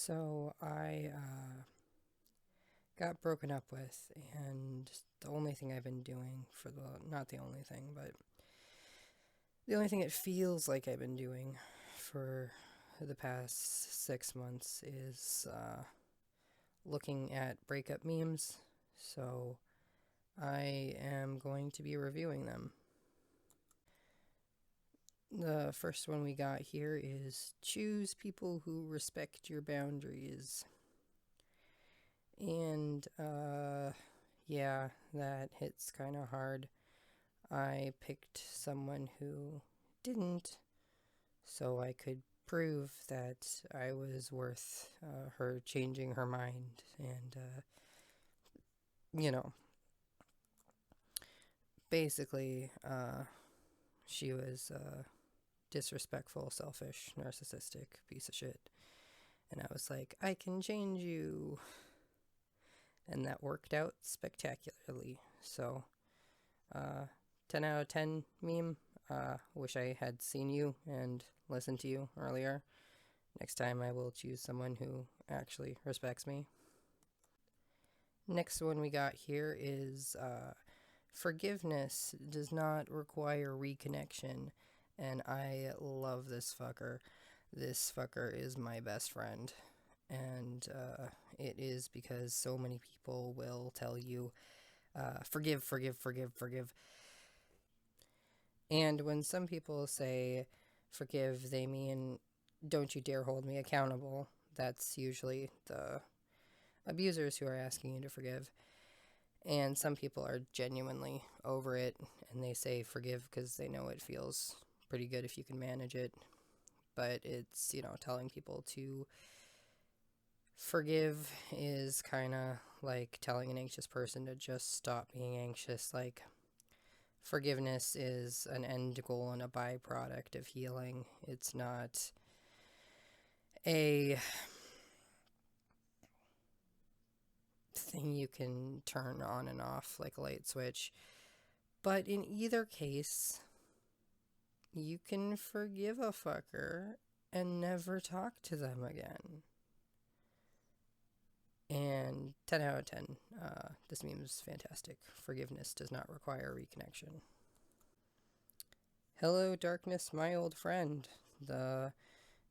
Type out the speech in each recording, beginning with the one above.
So I got broken up with, and the only thing I've been doing not the only thing, but the only thing it feels like I've been doing for the past 6 months is looking at breakup memes. So I am going to be reviewing them. The first one we got here is choose people who respect your boundaries. And, yeah, that hits kind of hard. I picked someone who didn't, so I could prove that I was worth her changing her mind. And, you know, basically, she was a disrespectful, selfish, narcissistic piece of shit. And I was like, I can change you. And that worked out spectacularly. So, 10 out of 10 meme. Wish I had seen you and listened to you earlier. Next time I will choose someone who actually respects me. Next one we got here is forgiveness does not require reconnection. And I love this fucker. This fucker is my best friend. And it is because so many people will tell you, forgive, forgive, forgive, forgive. And when some people say forgive, they mean don't you dare hold me accountable. That's usually the abusers who are asking you to forgive. And some people are genuinely over it and they say forgive because they know it feels pretty good if you can manage it. But it's, telling people to forgive is kind of like telling an anxious person to just stop being anxious. Like, forgiveness is an end goal and a byproduct of healing. It's not a thing you can turn on and off like a light switch. But in either case, you can forgive a fucker and never talk to them again. And 10 out of 10, this meme is fantastic. Forgiveness does not require reconnection. Hello, darkness, my old friend. The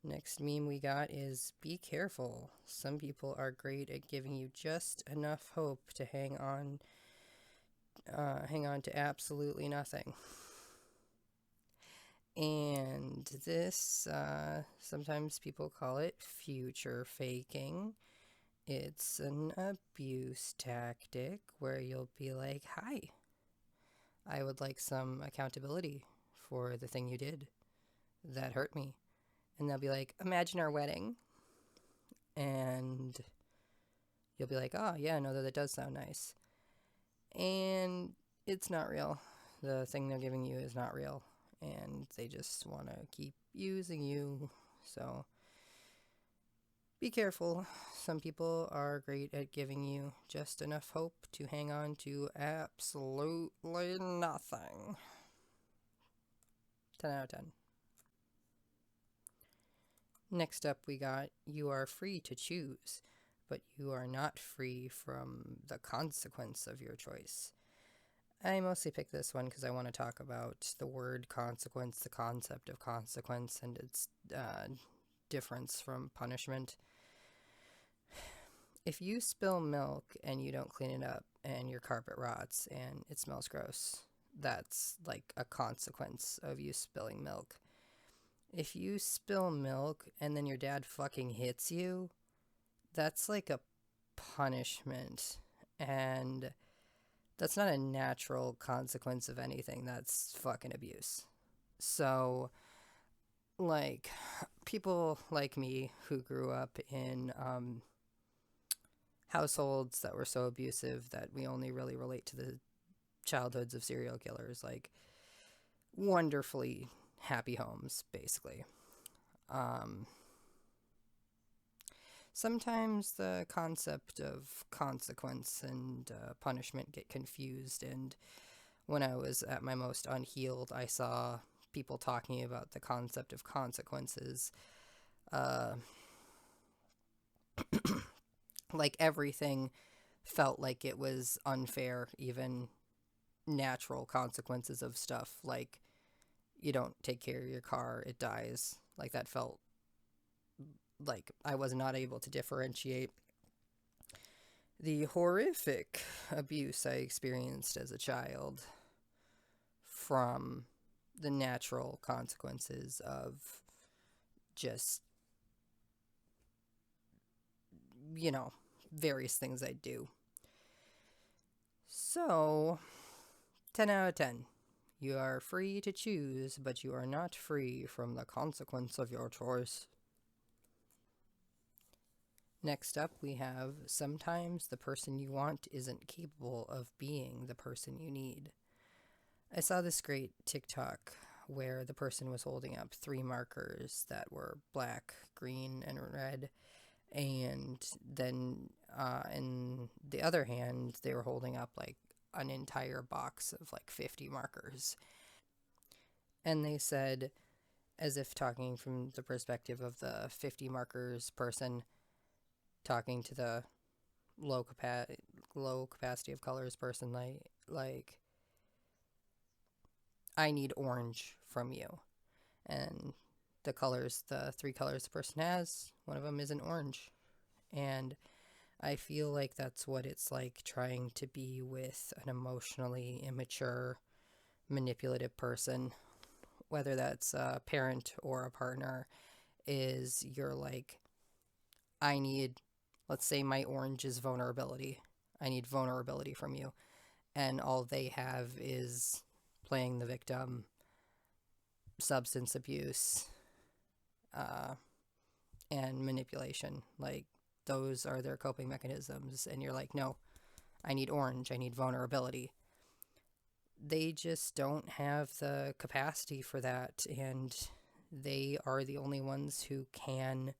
next meme we got is be careful. Some people are great at giving you just enough hope to hang on to absolutely nothing. And this, sometimes people call it future faking. It's an abuse tactic where you'll be like, hi, I would like some accountability for the thing you did that hurt me. And they'll be like, imagine our wedding. And you'll be like, oh, yeah, no, that does sound nice. And it's not real. The thing they're giving you is not real. And they just want to keep using you. So be careful. Some people are great at giving you just enough hope to hang on to absolutely nothing. 10 out of 10. Next up, we got you are free to choose, but you are not free from the consequence of your choice. I mostly picked this one because I want to talk about the word consequence, the concept of consequence, and its difference from punishment. If you spill milk and you don't clean it up and your carpet rots and it smells gross, that's like a consequence of you spilling milk. If you spill milk and then your dad fucking hits you, that's like a punishment. And that's not a natural consequence of anything. That's fucking abuse. So, like, people like me who grew up in households that were so abusive that we only really relate to the childhoods of serial killers, like, wonderfully happy homes, basically. Sometimes the concept of consequence and punishment get confused, and when I was at my most unhealed, I saw people talking about the concept of consequences Like everything felt like it was unfair, even natural consequences of stuff like you don't take care of your car, it dies. Like that felt like I was not able to differentiate the horrific abuse I experienced as a child from the natural consequences of just, you know, various things I do. So, 10 out of 10. You are free to choose, but you are not free from the consequence of your choice. Next up, we have sometimes the person you want isn't capable of being the person you need. I saw this great TikTok where the person was holding up three markers that were black, green, and red. And then in the other hand, they were holding up like an entire box of like 50 markers. And they said, as if talking from the perspective of the 50 markers person talking to the low capacity of colors person, like I need orange from you. And the three colors the person has, one of them isn't orange. And I feel like that's what it's like trying to be with an emotionally immature, manipulative person, whether that's a parent or a partner, is you're like, I need, let's say my orange is vulnerability. I need vulnerability from you. And all they have is playing the victim, substance abuse, uh, and manipulation. Like, those are their coping mechanisms. And you're like, no, I need orange. I need vulnerability. They just don't have the capacity for that. And they are the only ones who can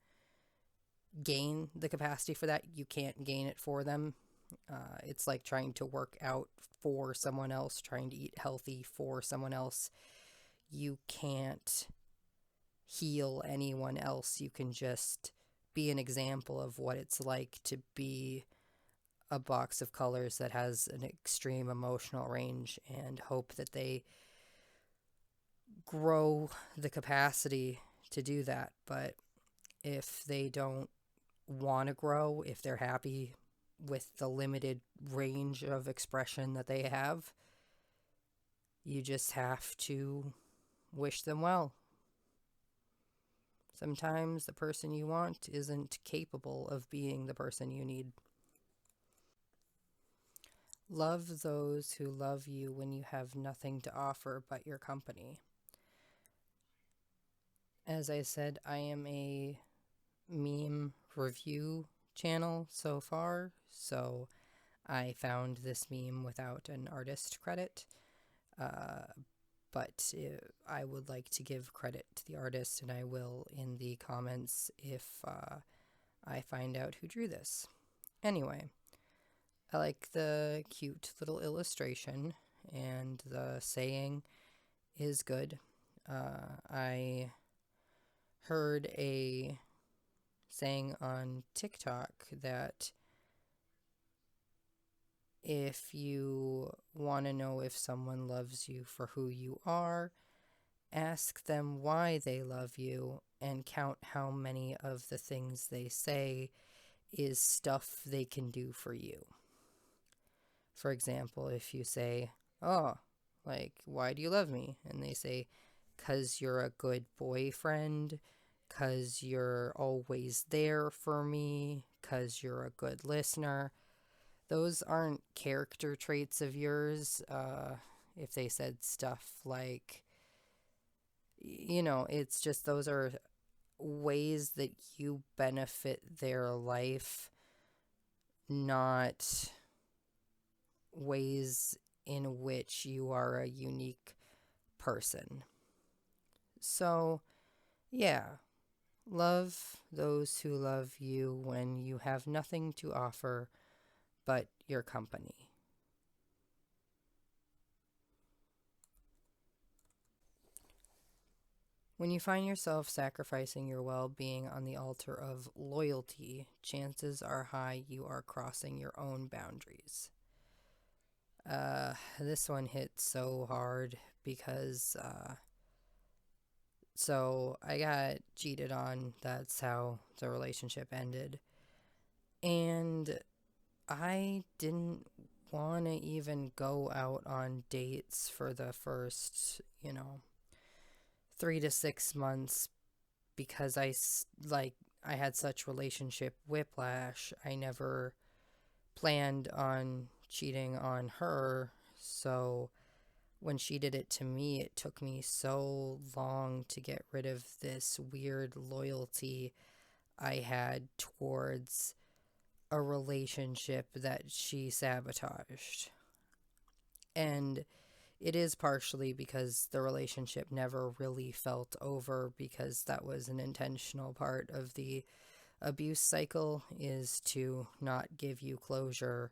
gain the capacity for that. You can't gain it for them. It's like trying to work out for someone else, trying to eat healthy for someone else. You can't heal anyone else. You can just be an example of what it's like to be a box of colors that has an extreme emotional range and hope that they grow the capacity to do that. But if they don't want to grow, if they're happy with the limited range of expression that they have, you just have to wish them well. Sometimes the person you want isn't capable of being the person you need. Love those who love you when you have nothing to offer but your company. As I said, I am a meme review channel so far, so I found this meme without an artist credit. Uh, but I would like to give credit to the artist, and I will in the comments if I find out who drew this. Anyway, I like the cute little illustration, and the saying is good. I heard a saying on TikTok that if you want to know if someone loves you for who you are, ask them why they love you and count how many of the things they say is stuff they can do for you. For example, if you say, oh, like, why do you love me? And they say, 'cause you're a good boyfriend, 'cause you're always there for me, 'cause you're a good listener. Those aren't character traits of yours. If they said stuff like, it's just those are ways that you benefit their life, not ways in which you are a unique person. So, yeah, love those who love you when you have nothing to offer but your company. When you find yourself sacrificing your well being on the altar of loyalty, chances are high you are crossing your own boundaries. This one hit so hard because, so I got cheated on. That's how the relationship ended. And I didn't want to even go out on dates for the first, 3 to 6 months because I had such relationship whiplash. I never planned on cheating on her. So when she did it to me, it took me so long to get rid of this weird loyalty I had towards a relationship that she sabotaged. And it is partially because the relationship never really felt over, because that was an intentional part of the abuse cycle, is to not give you closure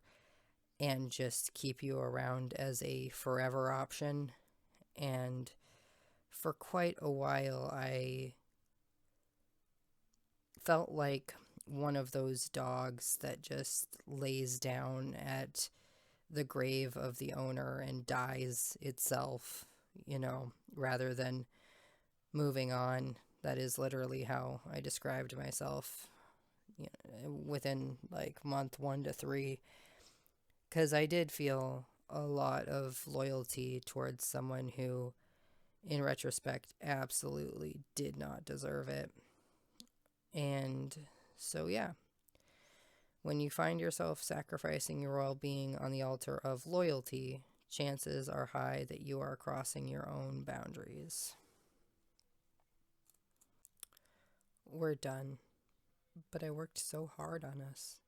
and just keep you around as a forever option. And for quite a while I felt like one of those dogs that just lays down at the grave of the owner and dies itself, rather than moving on. That is literally how I described myself, within like month 1 to 3, because I did feel a lot of loyalty towards someone who, in retrospect, absolutely did not deserve it. And so, yeah, when you find yourself sacrificing your well being on the altar of loyalty, chances are high that you are crossing your own boundaries. We're done, but I worked so hard on us.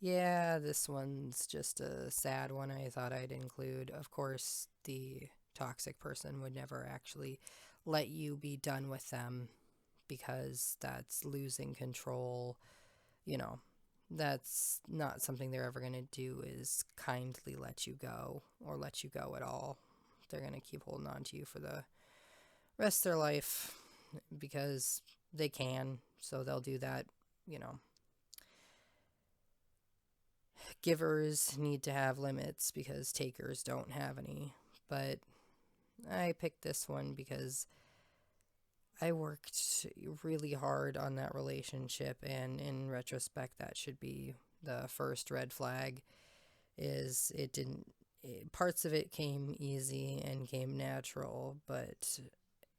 Yeah, this one's just a sad one I thought I'd include. Of course, the toxic person would never actually let you be done with them because that's losing control. You know, that's not something they're ever going to do, is kindly let you go or let you go at all. They're going to keep holding on to you for the rest of their life because they can. So they'll do that, you know. Givers need to have limits because takers don't have any. But I picked this one because I worked really hard on that relationship, and in retrospect, that should be the first red flag. Is it didn't parts of it came easy and came natural, but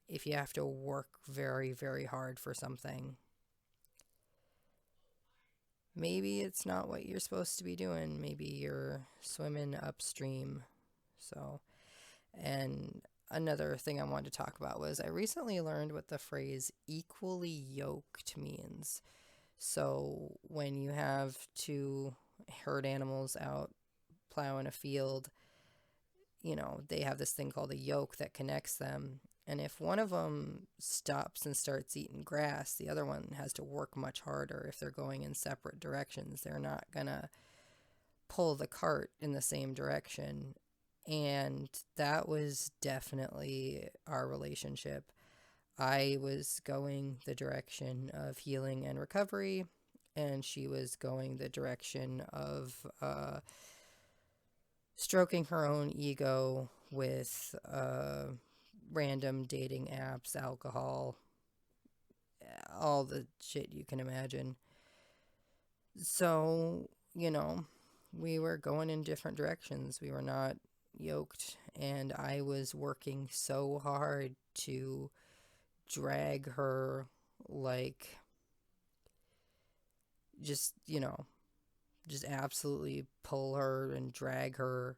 if you have to work very, very hard for something, maybe it's not what you're supposed to be doing. Maybe you're swimming upstream. So, and another thing I wanted to talk about was I recently learned what the phrase equally yoked means. So, when you have two herd animals out plowing a field, they have this thing called a yoke that connects them. And if one of them stops and starts eating grass, the other one has to work much harder. If they're going in separate directions, they're not going to pull the cart in the same direction. And that was definitely our relationship. I was going the direction of healing and recovery, and she was going the direction of stroking her own ego with random dating apps, alcohol, all the shit you can imagine. So, we were going in different directions. We were not yoked, and I was working so hard to drag her, like, just, just absolutely pull her and drag her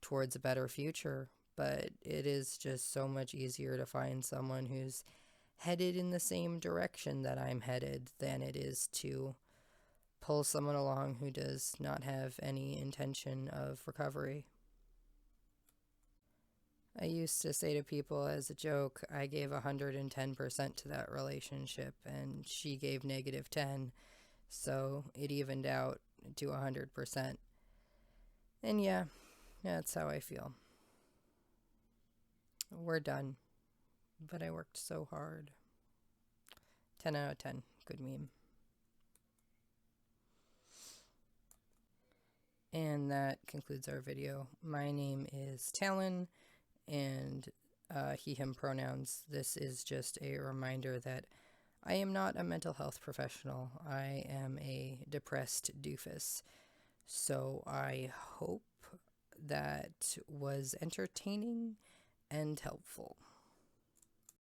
towards a better future. But it is just so much easier to find someone who's headed in the same direction that I'm headed than it is to pull someone along who does not have any intention of recovery. I used to say to people as a joke, I gave 110% to that relationship and she gave -10. So it evened out to 100%. And yeah, that's how I feel. We're done. but I worked so hard. 10 out of 10. Good meme. And that concludes our video. My name is Talon, and he, him pronouns. This is just a reminder that I am not a mental health professional. I am a depressed doofus. So I hope that was entertaining and helpful.